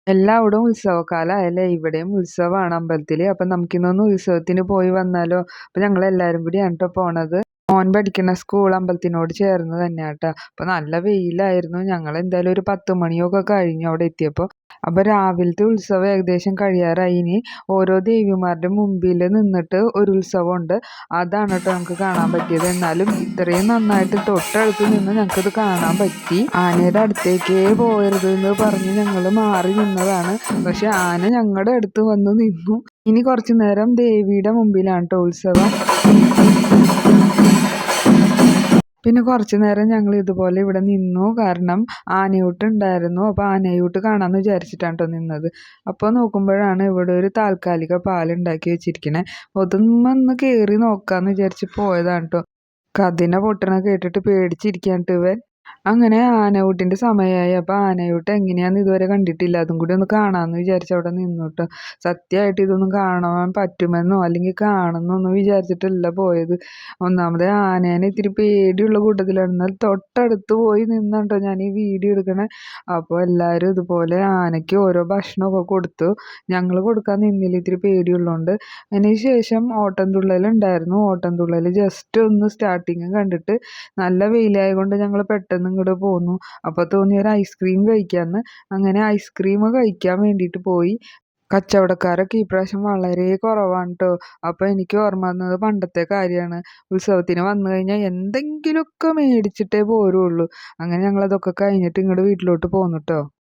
എല്ലാവിടവും ഉത്സവക്കാലായല്ലേ. ഇവിടെയും ഉത്സവാണ് അമ്പലത്തില്. അപ്പൊ നമുക്കിന്നൊന്ന് ഉത്സവത്തിന് പോയി വന്നാലോ? അപ്പൊ ഞങ്ങളെല്ലാരും കൂടിയാണ് ട്ടോ പോണത്. മോൻ പഠിക്കണ സ്കൂൾ അമ്പലത്തിനോട് ചേർന്ന് തന്നെയാട്ടാ. അപ്പൊ നല്ല വെയിലായിരുന്നു. ഞങ്ങളെന്തായാലും ഒരു 10 മണിയൊക്കെ കഴിഞ്ഞു അവിടെ എത്തിയപ്പോ. അപ്പൊ രാവിലത്തെ ഉത്സവം ഏകദേശം കഴിയാറായി. ഇനി ഓരോ ദേവിമാരുടെ മുമ്പില് നിന്നിട്ട് ഒരു ഉത്സവമുണ്ട്. അതാണ് ട്ടോ നമുക്ക് കാണാൻ പറ്റിയത്. എന്നാലും ഇത്രയും നന്നായിട്ട് തൊട്ടടുത്ത് നിന്ന് ഞങ്ങൾക്കിത് കാണാൻ പറ്റി. ആനയുടെ അടുത്തേക്കേ പോകരുത് എന്ന് പറഞ്ഞ് ഞങ്ങള് മാറി നിന്നതാണ്. പക്ഷെ ആന ഞങ്ങളുടെ അടുത്ത് വന്ന് നിന്നു. ഇനി കുറച്ചു നേരം ദേവിയുടെ മുമ്പിലാണ് ട്ടോ ഉത്സവം. പിന്നെ കുറച്ചു നേരം ഞങ്ങൾ ഇതുപോലെ ഇവിടെ നിന്നു. കാരണം ആനയൂട്ട് ഉണ്ടായിരുന്നു. അപ്പോൾ ആനയൂട്ട് കാണാമെന്ന് വിചാരിച്ചിട്ടാണ് ട്ടോ നിന്നത്. അപ്പോൾ നോക്കുമ്പോഴാണ് ഇവിടെ ഒരു താൽക്കാലിക പാലുണ്ടാക്കി വെച്ചിരിക്കണേ. അതൊന്ന് കയറി നോക്കാമെന്ന് വിചാരിച്ച് പോയതാണ് ട്ടോ. കതിന പൊട്ടണ കേട്ടിട്ട് പേടിച്ചിരിക്കാണ് ട്ടോ ഇവൻ. അങ്ങനെ ആനയൂട്ടിന്റെ സമയമായി. അപ്പൊ ആനയൂട്ട് എങ്ങനെയാന്ന് ഇതുവരെ കണ്ടിട്ടില്ല. അതും കൂടി ഒന്ന് കാണാമെന്ന് വിചാരിച്ച് അവിടെ നിന്നു ട്ടോ. സത്യമായിട്ട് ഇതൊന്നും കാണാൻ പറ്റുമെന്നോ അല്ലെങ്കിൽ കാണുന്നൊന്നും വിചാരിച്ചിട്ടല്ല പോയത്. ഒന്നാമത് ആനേനെ ഇത്തിരി പേടിയുള്ള കൂട്ടത്തിലാണ്. എന്നാൽ തൊട്ടടുത്ത് പോയി നിന്നാണ് ട്ടോ ഞാൻ ഈ വീഡിയോ എടുക്കണേ. അപ്പോൾ എല്ലാവരും ഇതുപോലെ ആനയ്ക്ക് ഓരോ ഭക്ഷണമൊക്കെ കൊടുത്തു. ഞങ്ങൾ കൊടുക്കാൻ നിന്നില്ല, ഇത്തിരി പേടിയുള്ളതുകൊണ്ട്. അതിന് ശേഷം ഓട്ടംതുള്ളൽ ഉണ്ടായിരുന്നു. ഓട്ടംതുള്ളൽ ജസ്റ്റ് ഒന്ന് സ്റ്റാർട്ടിങ് കണ്ടിട്ട് നല്ല വെയിലായതുകൊണ്ട് ഞങ്ങൾ പെട്ടെന്ന് ഇങ്ങോട്ട് പോന്നു. അപ്പോൾ തോന്നി ഒരു ഐസ്ക്രീം കഴിക്കാമെന്ന്. അങ്ങനെ ഐസ്ക്രീം കഴിക്കാൻ വേണ്ടിയിട്ട് പോയി. കച്ചവടക്കാരൊക്കെ ഇപ്രാവശ്യം വളരെ കുറവാണ് ട്ടോ. അപ്പോൾ എനിക്ക് ഓർമ്മ വന്നത് പണ്ടത്തെ കാര്യമാണ്. ഉത്സവത്തിന് വന്നു കഴിഞ്ഞാൽ എന്തെങ്കിലുമൊക്കെ മേടിച്ചിട്ടേ പോരുള്ളൂ. അങ്ങനെ ഞങ്ങളതൊക്കെ കഴിഞ്ഞിട്ട് ഇങ്ങോട്ട് വീട്ടിലോട്ട് പോന്നു ട്ടോ.